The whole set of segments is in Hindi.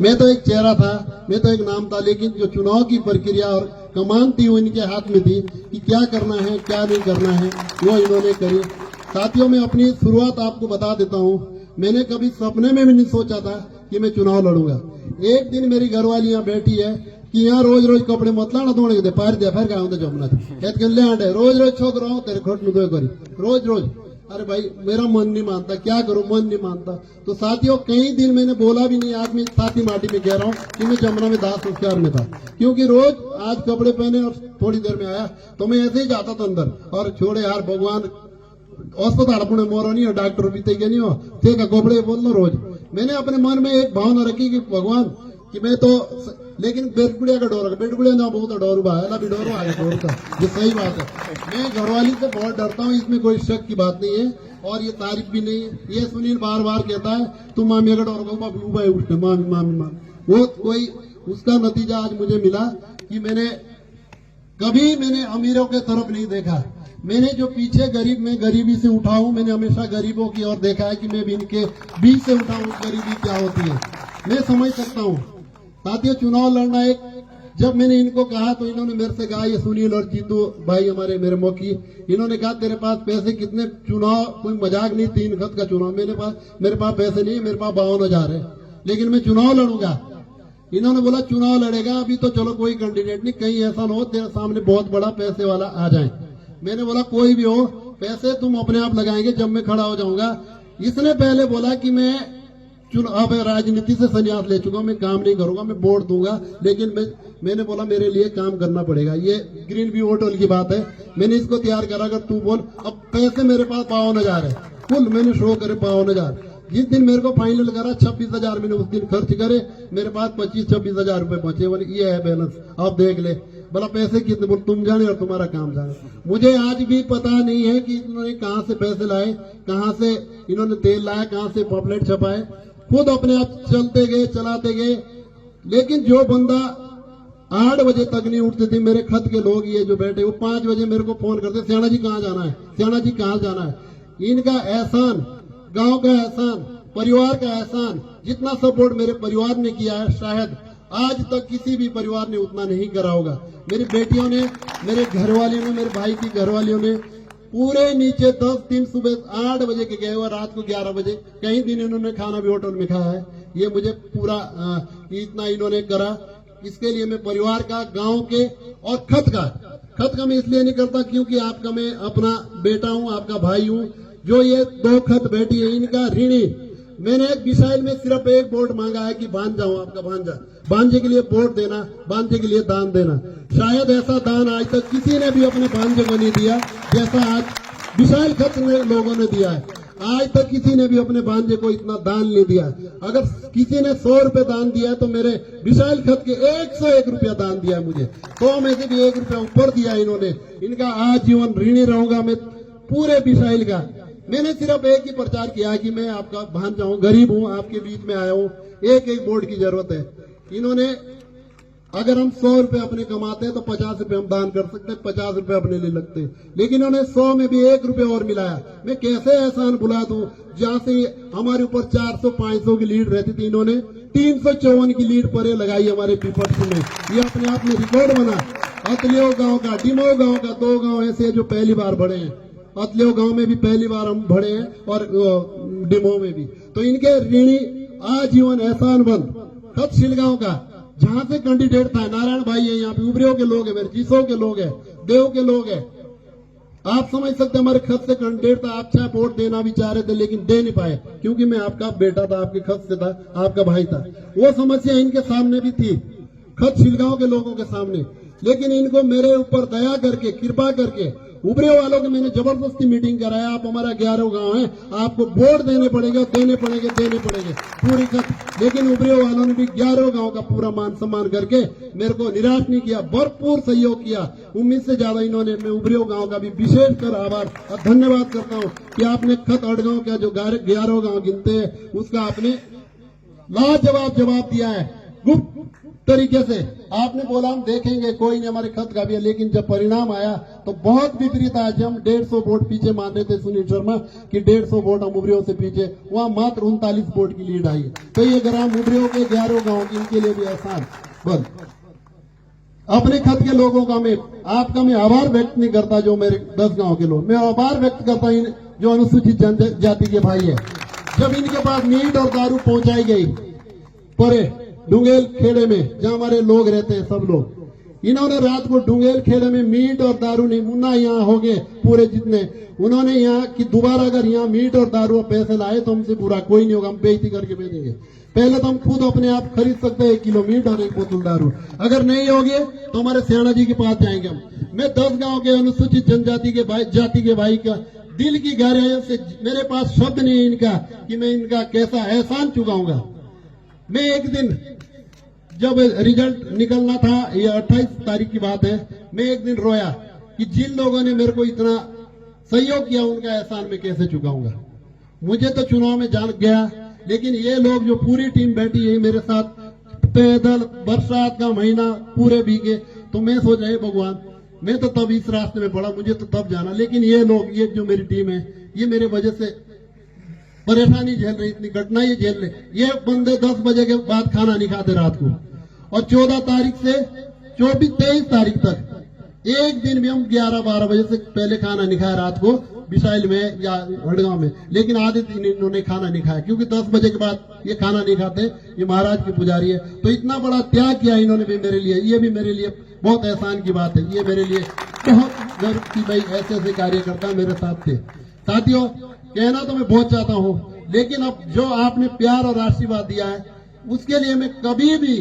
मैं तो एक चेहरा था, मैं तो एक नाम था, लेकिन जो चुनाव की प्रक्रिया और कमान थी वो इनके हाथ में थी कि क्या करना है क्या नहीं करना है, वो इन्होंने करी। साथियों, मैं अपनी शुरुआत आपको बता देता हूँ। मैंने कभी सपने में भी नहीं सोचा था कि मैं चुनाव लड़ूंगा। एक दिन मेरी घरवाली यहाँ बैठी है कि यहाँ रोज रोज कपड़े मत लाना दौड़े दे पार दे फिर क्या होता जमुना ले आंटे रोज रोज छोक रहा हूँ तेरे खोट नु करी रोज रोज। अरे भाई मेरा मन नहीं मानता, क्या करूं, मन नहीं मानता। तो साथियों, कई दिन मैंने बोला भी नहीं। आज मैं साथी माटी में कह रहा हूँ कि मैं जमुना में दाह संस्कार में था, क्योंकि रोज आज कपड़े पहने और थोड़ी देर में आया तो मैं ऐसे ही जाता था अंदर और छोड़े यार भगवान अस्पताल पुणे मोरो नहीं हो, डॉक्टर भी ते नहीं हो ते का कपड़े बोल लो रोज। मैंने अपने मन में एक भावना रखी कि भगवान कि मैं तो, लेकिन बेटगुड़िया का डोर, बेटगुड़िया ना बहुत डोर भाला भी डोर आया डोर का, ये सही बात है। मैं घरवाली से बहुत डरता हूँ, इसमें कोई शक की बात नहीं है और ये तारीफ भी नहीं है। ये सुनील बार बार कहता है तुम मामी का डोर को उठे मामी मामी मामी, वो कोई उसका नतीजा आज मुझे मिला कि मैंने अमीरों के तरफ नहीं देखा। मैंने जो पीछे गरीब में गरीबी से उठा हूं, मैंने हमेशा गरीबों की ओर देखा है कि मैं भी इनके बीच से उठा हूं, गरीबी क्या होती है मैं समझ सकता हूं। साथियों, चुनाव लड़ना एक, जब मैंने इनको कहा तो इन्होंने मेरे से कहा, ये सुनील और जीतू भाई हमारे मेरे मौकी, इन्होंने कहा तेरे पास पैसे कितने, चुनाव कोई मजाक नहीं, 3 खत का चुनाव, मेरे पास पैसे नहीं, मेरे पास 52,000 है, लेकिन मैं चुनाव लड़ूंगा। इन्होंने बोला चुनाव लड़ेगा, अभी तो चलो कोई कैंडिडेट नहीं, कहीं ऐसा न हो तेरे सामने बहुत बड़ा पैसे वाला आ जाए। मैंने बोला कोई भी हो, पैसे तुम अपने आप लगाएंगे जब मैं खड़ा हो जाऊंगा। इसने पहले बोला कि मैं अब राजनीति से संन्यास ले चुका हूं, मैं काम नहीं करूंगा, मैं वोट दूंगा, लेकिन मैंने बोला मेरे लिए काम करना पड़ेगा। ये ग्रीन व्यू होटल की बात है, मैंने इसको तैयार करा, अगर तू बोल। अब पैसे मेरे पास 52,000 है कुल, मैंने शो करे 52,000। जिस दिन मेरे को फाइनल करा 26,000 मैंने उस दिन खर्च करे, मेरे पास 25-26,000 रुपए पहुंचे। बोले ये है बैलेंस, आप देख ले। बोला पैसे कितने, बोल तुम जाने और तुम्हारा काम जाने। मुझे आज भी पता नहीं है कि इन्होंने कहाँ से पैसे लाए, कहाँ से इन्होंने तेल लाया, कहाँ से पॉपलेट छपाए, खुद अपने आप चलते गए चलाते गए। लेकिन जो बंदा 8 बजे तक नहीं उठते थे, मेरे खत के लोग ये जो बैठे, वो 5 बजे मेरे को फोन करते, सियाना जी कहाँ जाना है, सियाना जी कहाँ जाना है। इनका एहसान, गांव का एहसान, परिवार का एहसान, जितना सपोर्ट मेरे परिवार ने किया है शायद आज तक किसी भी परिवार ने उतना नहीं करा होगा। मेरी बेटियों ने, मेरे घरवालियों ने, मेरे भाई की घरवालियों ने पूरे नीचे 10 दिन सुबह 8 बजे के गए और रात को 11 बजे, कई दिन इन्होंने खाना भी होटल में खाया है। ये मुझे पूरा इतना इन्होंने करा, इसके लिए मैं परिवार का, गांव के और खत का मैं इसलिए नहीं करता क्योंकि आपका मैं अपना बेटा हूं, आपका भाई हूं। जो ये 2 खत बेटी है इनका ऋणी। मैंने एक विशाल में सिर्फ एक वोट मांगा है कि भांजा हूं, आपका भांजा, भांजे के लिए वोट देना, भांजे के लिए दान देना। शायद ऐसा दान आज तक किसी ने भी अपने भांजे को नहीं दिया जैसा आज विशाल खत लोगों ने दिया है। आज तक किसी ने भी अपने भांजे को इतना दान नहीं दिया। अगर किसी ने 100 रुपए दान दिया तो मेरे विशाल खत के 101 रुपया दान दिया मुझे, 100 में से भी 1 रुपया ऊपर दिया इन्होंने। इनका आजीवन ऋणी रहूंगा मैं पूरे विशाल का। मैंने सिर्फ एक ही प्रचार किया कि मैं आपका भांजा हूं, गरीब हूं, आपके बीच में आया हूं, एक वोट की जरूरत है। इन्होंने, अगर हम 100 रुपए अपने कमाते हैं तो 50 रुपए हम दान कर सकते हैं, 50 रुपए अपने लिए लगते हैं, लेकिन इन्होंने 100 में भी 1 रुपया और मिलाया। मैं कैसे एहसान भुला दूं, जहां से हमारे ऊपर 400-500 की लीड रहती थी, इन्होंने 354 की लीड पर लगाई हमारे पीपल्स में। ये अपने आप में रिकॉर्ड बना। अतलियो गांव का, डिमो गांव का 2 गांव ऐसे जो पहली बार बढ़े हैं। अतलियो गांव में भी पहली बार हम बढ़े हैं और डिमो में भी। तो इनके ऋणी आजीवन एहसानबंद। खत शिलगांव का, जहां से कैंडिडेट था, नारायण भाई है यहाँ पे, उबरियों के लोग है, मेरे जीसो के लोग है, देव के लोग है। आप समझ सकते हमारे खत से कैंडिडेट था, आप चाहे वोट देना भी चाह रहे थे लेकिन दे नहीं पाए क्योंकि मैं आपका बेटा था, आपके खत से था, आपका भाई था। वो समस्या इनके सामने भी थी, खत शिलगांव के लोगों के सामने। लेकिन इनको मेरे ऊपर दया करके, कृपा करके, उबरे वालों के मैंने जबरदस्ती मीटिंग कराया, आप हमारा 11 गांव है, आपको वोट देने पड़ेगा, देने पड़ेंगे पूरी खत। लेकिन उबरे वालों ने भी 11 गांव का पूरा मान सम्मान करके मेरे को निराश नहीं किया, भरपूर सहयोग किया। उम्मीद से ज्यादा इन्होंने, मैं उबरे गांव का भी विशेष कर आभार और धन्यवाद करता हूं कि आपने खत अड़गांव का जो 11 गांव गिनते हैं उसका आपने लाजवाब जवाब दिया है। गुप्त तरीके से आपने बोला हम देखेंगे, कोई नहीं, हमारे खत का भी है, लेकिन जब परिणाम आया तो बहुत विपरीत आया। जब हम 150 वोट पीछे मान रहे थे सुनील शर्मा कि 150 वोट हम उमरियों से पीछे, वहां मात्र 39 वोट की लीड आई। तो ये ग्राम उमरियों के 11 गांव की, इनके लिए भी एहसान बस अपने खत के लोगों का आपका मैं आभार व्यक्त नहीं करता, जो मेरे 10 गांव के लोग, मैं आभार व्यक्त करता इन जो अनुसूचित जनजाति के भाई है। जब इनके पास मीट और दारू पहुंचाई गई परे डुंगेल खेड़े में, जहां हमारे लोग रहते हैं सब लोग, इन्होंने रात को डुंगेल खेड़े में मीट और दारू नहीं, मुन्ना यहाँ हो गए पूरे जितने, उन्होंने यहाँ की दोबारा अगर यहाँ मीट और दारू पैसे लाए तो हमसे बुरा कोई नहीं होगा, हम बेइज्जती करके भेजेंगे। पहले तो हम खुद अपने आप खरीद सकते हैं 1 किलो मीट और 1 बोतल दारू, अगर नहीं होगे तो हमारे सियाणा जी के पास जाएंगे हम। मैं 10 गांव के अनुसूचित जनजाति के भाई का दिल की गहराइयों से, मेरे पास शब्द नहीं है इनका कि मैं इनका कैसा एहसान चुकाऊंगा। मैं एक दिन जब रिजल्ट निकलना था, ये 28 तारीख की बात है, मैं एक दिन रोया कि जिन लोगों ने मेरे को इतना सहयोग किया उनका एहसान मैं कैसे चुकाऊंगा। मुझे तो चुनाव में जान गया, लेकिन ये लोग जो पूरी टीम बैठी है मेरे साथ, पैदल बरसात का महीना पूरे भीगे, तो मैं सोचा हे भगवान, मैं तो तब इस रास्ते में पड़ा, मुझे तो तब जाना, लेकिन ये लोग, ये जो मेरी टीम है, ये मेरे वजह से परेशानी झेल रही, इतनी कठिनाई झेल रहे। ये बंदे 10 बजे के बाद खाना नहीं खाते रात को, और 14 तारीख से 23 तारीख तक एक दिन भी हम 11-12 बजे से पहले खाना नहीं खाया रात को, बिसाइल में या हड़गांव में, लेकिन आधे दिन इन्होंने खाना नहीं खाया, क्योंकि 10 बजे के बाद ये खाना नहीं खाते, ये महाराज की पुजारी है। तो इतना बड़ा त्याग किया इन्होंने भी मेरे लिए, ये भी मेरे लिए बहुत एहसान की बात है, ये मेरे लिए बहुत गर्व की भाई ऐसे ऐसे कार्यकर्ता मेरे साथ थे। साथियों, कहना तो मैं बहुत चाहता हूं, लेकिन अब जो आपने प्यार और आशीर्वाद दिया है उसके लिए मैं कभी भी,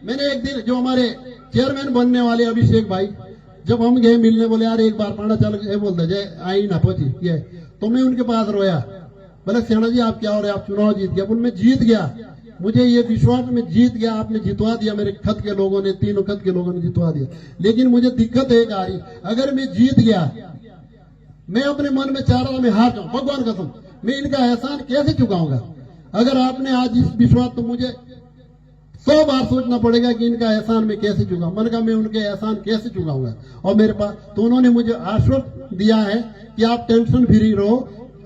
मैंने एक दिन जो हमारे चेयरमैन बनने वाले अभिषेक भाई, जब हम गए मिलने, बोले यार एक बार पांडा चल बोलते जय आई ना पहुंची ये, तो मैं उनके पास रोया, बोले सियाणा जी आप क्या हो रहे, आप चुनाव जीत गया। बोले मैं जीत गया, मुझे ये विश्वास में जीत गया, आपने जितवा दिया, मेरे खत के लोगों ने, 3 खत के लोगों ने जितवा दिया, लेकिन मुझे दिक्कत एक आ रही, अगर मैं जीत गया, मैं अपने मन में चाह रहा था मैं हार जाऊं, भगवान कसम, मैं इनका एहसान कैसे चुकाऊंगा। अगर आपने आज इस विश्वास, तो मुझे 100 बार सोचना पड़ेगा कि इनका एहसान मैं कैसे चुकाऊं। मन का मैं उनके एहसान कैसे चुकाऊंगा, और मेरे पास तो उन्होंने मुझे आश्वस्त दिया है कि आप टेंशन फ्री रहो,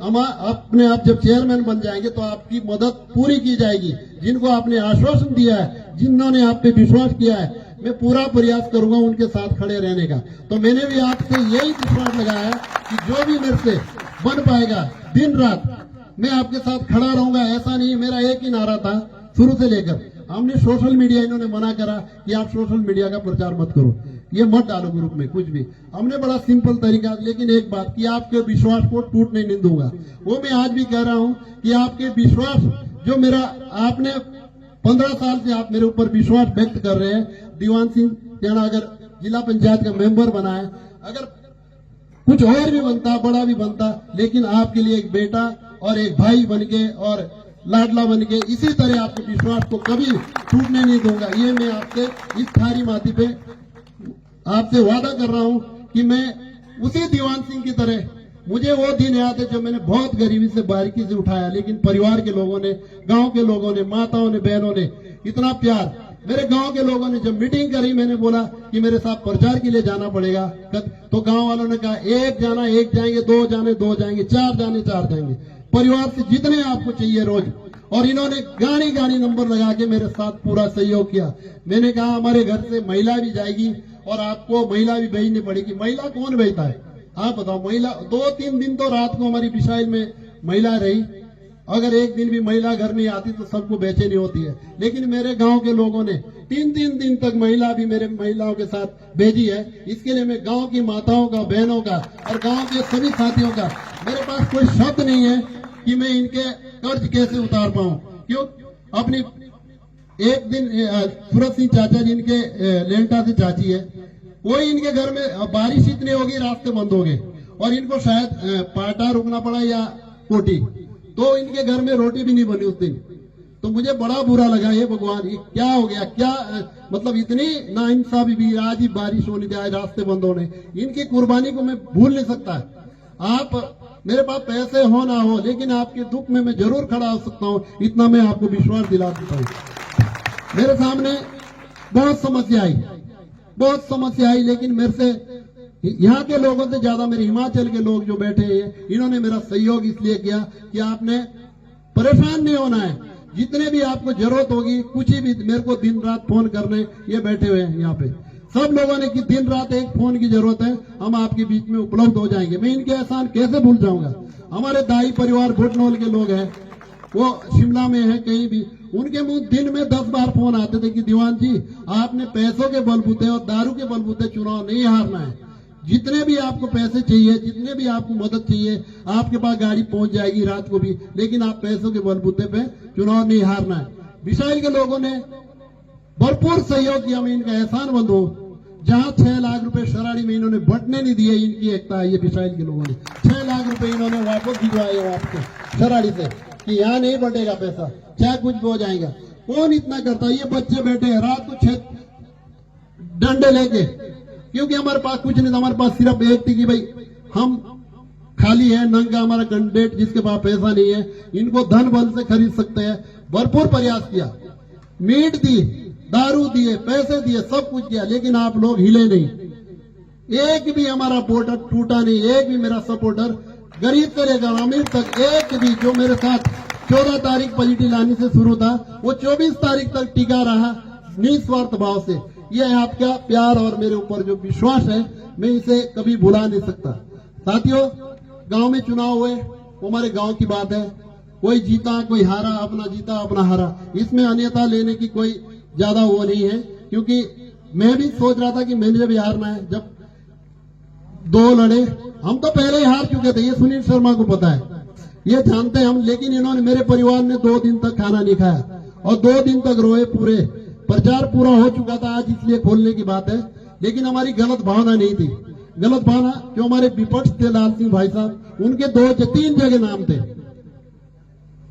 अपने आप जब चेयरमैन बन जाएंगे तो आपकी मदद पूरी की जाएगी। जिनको आपने आश्वासन दिया है, जिन्होंने आप पे विश्वास किया है, मैं पूरा प्रयास करूंगा उनके साथ खड़े रहने का। तो मैंने भी आपसे यही विश्वास लगाया है कि जो भी मेरे से बन पाएगा, दिन रात मैं आपके साथ खड़ा रहूंगा। ऐसा नहीं, मेरा एक ही नारा था शुरू से लेकर, हमने सोशल मीडिया, इन्होंने मना करा कि आप सोशल मीडिया का प्रचार मत करो, ये मत डालो ग्रुप में कुछ भी, हमने बड़ा सिंपल तरीका, लेकिन एक बात कि आपके विश्वास को टूटने नहीं दूंगा। वो मैं आज भी कह रहा हूं कि आपके विश्वास जो मेरा, आपने 15 साल से आप मेरे ऊपर विश्वास व्यक्त कर रहे हैं। दीवान सिंह टेढ़ा अगर जिला पंचायत का मेंबर बना है, अगर कुछ और भी बनता, बड़ा भी बनता, लेकिन आपके लिए एक बेटा और एक भाई बन के और लाडला बन के, इसी तरह आपके विश्वास को कभी टूटने नहीं दूंगा। ये मैं आपसे इस थारी माटी पे आपसे वादा कर रहा हूं कि मैं उसी दीवान सिंह की तरह, मुझे वो दिन याद है जब मैंने बहुत गरीबी से बारीकी से उठाया, लेकिन परिवार के लोगों ने, गांव के लोगों ने, माताओं ने, बहनों ने इतना प्यार, मेरे गांव के लोगों ने जब मीटिंग करी, मैंने बोला कि मेरे साथ प्रचार के लिए जाना पड़ेगा, तो गांव वालों ने कहा एक जाना एक जाएंगे, 2 जाने 2 जाएंगे, 4 जाने 4 जाएंगे, परिवार से जितने आपको चाहिए रोज। और इन्होंने गाड़ी गाड़ी नंबर लगा के मेरे साथ पूरा सहयोग किया। मैंने कहा हमारे घर से महिला भी जाएगी और आपको महिला भी भेजनी पड़ेगी। महिला कौन भेजता है आप बताओ? महिला 2-3 दिन तो रात को हमारी बिसाइल में महिला रही, अगर एक दिन भी महिला घर नहीं आती तो सबको बेचैनी होती है, लेकिन मेरे गांव के लोगों ने 3-3 दिन तक महिला भी मेरे महिलाओं के साथ भेजी है। इसके लिए मैं गांव की माताओं का, बहनों का और गांव के सभी साथियों का, मेरे पास कोई शब्द नहीं है कि मैं इनके कर्ज कैसे उतार पाऊं। क्यों? अपनी एक दिन सूरज सिंह चाचा जी, इनके लेंटा से चाची है, कोई इनके घर में बारिश इतनी होगी, रास्ते बंद हो गए और इनको शायद पाटा रुकना पड़ा या कोटी, तो इनके घर में रोटी भी नहीं बनी उस दिन। तो मुझे बड़ा बुरा लगा, ये भगवान ये क्या हो गया, क्या मतलब इतनी नाइंसाफी भी, आज ही बारिश होनी थी, आज रास्ते बंद होने। इनकी कुर्बानी को मैं भूल नहीं सकता। आप मेरे पास पैसे हो ना हो, लेकिन आपके दुख में मैं जरूर खड़ा हो सकता हूँ, इतना मैं आपको विश्वास दिला देता हूँ। मेरे सामने बहुत समस्या आई, लेकिन मेरे से यहाँ के लोगों से ज्यादा मेरे हिमाचल के लोग जो बैठे हैं, इन्होंने मेरा सहयोग इसलिए किया कि आपने परेशान नहीं होना है, जितने भी आपको जरूरत होगी, कुछ भी मेरे को दिन रात फोन करने, ये बैठे हुए हैं यहाँ पे सब लोगों ने कि दिन रात एक फोन की जरूरत है, हम आपके बीच में उपलब्ध हो जाएंगे। मैं इनके एहसान कैसे भूल जाऊंगा। हमारे दाई परिवार भुटनोल के लोग हैं, वो शिमला में है, कहीं भी उनके मुंह दिन में 10 बार फोन आते थे कि दीवान जी आपने पैसों के बलबूते और दारू के बलबूते चुनाव नहीं हारना है, जितने भी आपको पैसे चाहिए, जितने भी आपको मदद चाहिए, आपके पास गाड़ी पहुंच जाएगी रात को भी, लेकिन आप पैसों के बलबूते पे चुनाव नहीं हारना है। विशाल के लोगों ने भरपूर सहयोग किया, मैं इनका एहसानमंद हूं। जहां 6 लाख रुपए शराड़ी में इन्होंने बंटने नहीं दिए, इनकी एकता है। ये विशाल के लोगों ने 6 लाख रुपए इन्होंने वापस भिजवाए आपको शराड़ी से कि यहाँ नहीं बटेगा पैसा, क्या कुछ भी हो जाएगा। कौन इतना करता है? ये बच्चे बैठे हैं रात को 6 डंडे लेके, क्योंकि हमारे पास कुछ नहीं था, हमारे पास सिर्फ एक थी कि भाई हम खाली है, नंगा हमारा कैंडिडेट जिसके पास पैसा नहीं है, इनको धन बल से खरीद सकते हैं। भरपूर प्रयास किया, मीट दी, दारू दिए, पैसे दिए, सब कुछ किया, लेकिन आप लोग हिले नहीं। एक भी हमारा वोटर टूटा नहीं, एक भी मेरा सपोर्टर गरीब से लेकर अमीर तक, एक भी जो मेरे साथ 14 तारीख पॉलिटी लाने से शुरू था, वो 24 तारीख तक टिका रहा निस्वार्थ भाव से। यह आपका प्यार और मेरे ऊपर जो विश्वास है, मैं इसे कभी भुला नहीं सकता। साथियों, गांव में चुनाव हुए, वो हमारे गांव की बात है, कोई जीता कोई हारा, अपना जीता अपना हारा, इसमें अन्यथा लेने की कोई ज्यादा वो नहीं है। क्योंकि मैं भी सोच रहा था कि मैंने भी हारना है। जब 2 लड़े, हम तो पहले ही हार चुके थे, ये सुनील शर्मा को पता है, ये जानते हैं हम, लेकिन इन्होंने, मेरे परिवार ने 2 दिन तक खाना नहीं खाया और 2 दिन तक रोए पूरे। प्रचार पूरा हो चुका था आज, इसलिए खोलने की बात है, लेकिन हमारी गलत भावना नहीं थी। गलत भावना जो हमारे विपक्ष थे, लाल सिंह भाई साहब, उनके 3 जगह नाम थे,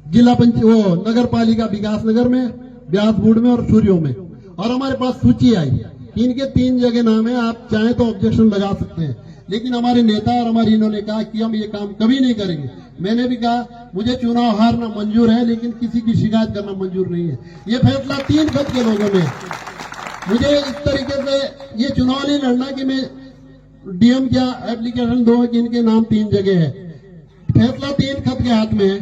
जिला वो नगर पालिका विकास नगर में, ब्यासबूढ़ में और सूर्यों में, और हमारे पास सूची आई कि इनके 3 जगह नाम है, आप चाहें तो ऑब्जेक्शन लगा सकते हैं। लेकिन हमारे नेता और हमारी इन्होंने कहा कि हम ये काम कभी नहीं करेंगे। मैंने भी कहा मुझे चुनाव हारना मंजूर है, लेकिन किसी की शिकायत करना मंजूर नहीं है। ये फैसला 3 खत के लोगों ने, मुझे इस तरीके से ये चुनाव नहीं लड़ना कि मैं डीएम क्या एप्लीकेशन दो कि इनके नाम 3 जगह है। फैसला 3 खत के हाथ में है,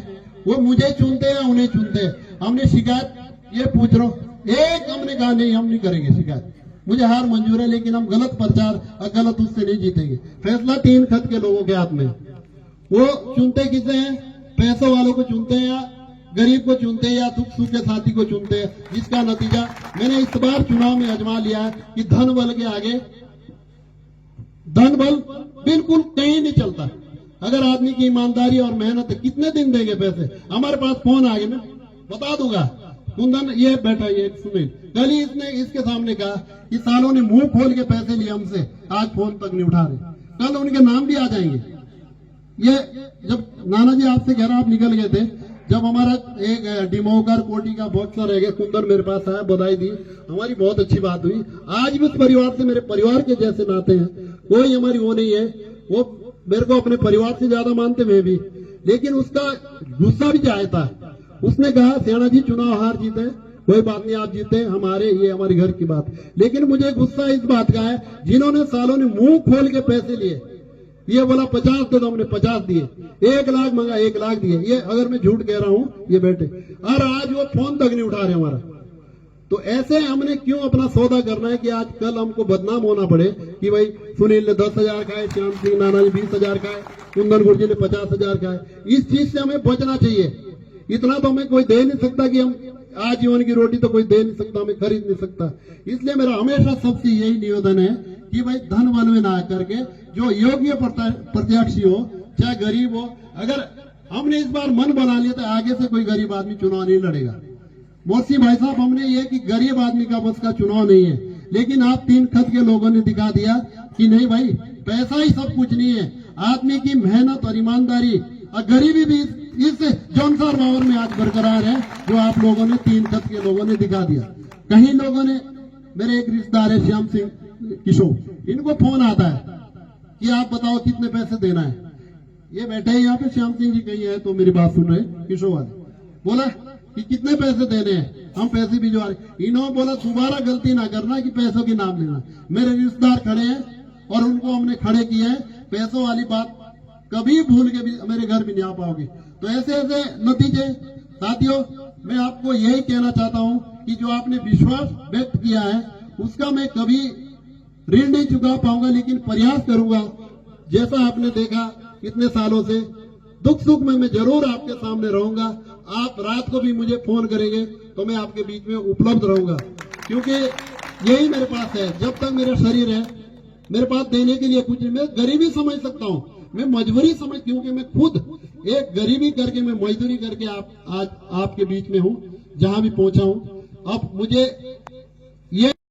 वो मुझे चुनते हैं उन्हें चुनते हैं। हमने शिकायत, ये पूछ रहा हूं, एक हमने कहा नहीं हम नहीं करेंगे शिकायत, मुझे हार मंजूर है, लेकिन हम गलत प्रचार और गलत उससे नहीं जीतेंगे। फैसला 3 खत के लोगों के हाथ में। वो चुनते किसे हैं? पैसों वालों को चुनते हैं, या गरीब को चुनते हैं, या दुख सुख के साथी को चुनते हैं, जिसका नतीजा मैंने इस बार चुनाव में आजमा लिया है कि धन बल के आगे धन बल बिल्कुल कहीं नहीं चलता। अगर आदमी की ईमानदारी और मेहनत है, कितने दिन देंगे पैसे? हमारे पास फोन आ गए, मैं बता दूंगा। कुंदन ये बैठा, ये सुनील, कल ही इसने इसके सामने कहा कि सालों ने मुंह खोल के पैसे लिए हमसे, आज फोन तक नहीं उठा रहे। कल उनके नाम भी आ जाएंगे। ये जब नाना जी आपसे कह रहा आप निकल गए थे, जब हमारा एक डिमोकर कोटी का बॉक्सर रह गया, कुंदन मेरे पास आया, बधाई दी, हमारी बहुत अच्छी बात हुई। आज भी उस परिवार से मेरे परिवार के जैसे नाते हैं, कोई हमारी वो नहीं है। वो मेरे को अपने परिवार से ज्यादा मानते, मैं भी, लेकिन उसका गुस्सा भी चाहता है। उसने कहा सेना जी चुनाव हार जीते, कोई बात नहीं, आप जीते, हमारे ये हमारे घर की बात। लेकिन मुझे गुस्सा इस बात का है, जिन्होंने सालों ने मुंह खोल के पैसे लिए, ये बोला 50 दे दो, हमने 50 दिए, 1 लाख मांगा 1 लाख दिए। ये अगर मैं झूठ कह रहा हूं, ये बैठे, और आज वो फोन तक नहीं उठा रहे हमारा। तो ऐसे हमने क्यों अपना सौदा करना है कि आज कल हमको बदनाम होना पड़े कि भाई सुनील ने 10,000 खाए, श्याम सिंह नाना जी 20,000 खाए, कुंदन गुर्जी ने 50,000 खाए। इस चीज से हमें बचना चाहिए। इतना तो हमें कोई दे नहीं सकता कि हम आजीवन की रोटी तो कोई दे नहीं सकता, हमें खरीद नहीं सकता। इसलिए मेरा हमेशा सबसे यही निवेदन है कि भाई धन बल में ना करके जो योग्य प्रत्याशी हो, चाहे गरीब हो, अगर हमने इस बार मन बना लिया तो आगे से कोई गरीब आदमी चुनाव नहीं लड़ेगा। मोर्सी भाई साहब, हमने ये कि गरीब आदमी का बस का चुनाव नहीं है, लेकिन आप 3 खत के लोगों ने दिखा दिया कि नहीं भाई, पैसा ही सब कुछ नहीं है, आदमी की मेहनत और ईमानदारी और गरीबी भी इस जौनसार पावर में आज बरकरार है, जो आप लोगों ने 3 खत के लोगों ने दिखा दिया। कहीं लोगों ने, मेरे एक रिश्तेदार है श्याम सिंह किशोर, इनको फोन आता है कि आप बताओ कितने पैसे देना है। ये बैठे हैं यहाँ पे, श्याम सिंह जी कहीं है तो मेरी बात सुन रहे, किशोर वाले, बोला कि कितने पैसे देने हैं, हम पैसे भिजवा रहे। इन्होंने बोला दोबारा गलती ना करना कि पैसों के नाम लेना। मेरे रिश्तेदार खड़े हैं और उनको हमने खड़े किया है। पैसों वाली बात कभी भूल के भी मेरे घर भी नहीं आ पाओगे। तो ऐसे ऐसे नतीजे। साथियों, मैं आपको यही कहना चाहता हूं कि जो आपने विश्वास व्यक्त किया है उसका मैं कभी ऋण नहीं चुका पाऊंगा, लेकिन प्रयास करूंगा। जैसा आपने देखा इतने सालों से, दुख सुख में मैं जरूर आपके सामने रहूंगा। आप रात को भी मुझे फोन करेंगे तो मैं आपके बीच में उपलब्ध रहूंगा, क्योंकि यही मेरे पास है। जब तक मेरा शरीर है मेरे पास देने के लिए कुछ नहीं। मैं गरीबी समझ सकता हूँ, मैं मजबूरी समझ, क्योंकि मैं खुद एक गरीबी करके, मैं मजदूरी करके आज आपके बीच में हूँ, जहां भी पहुंचा हूँ। अब मुझे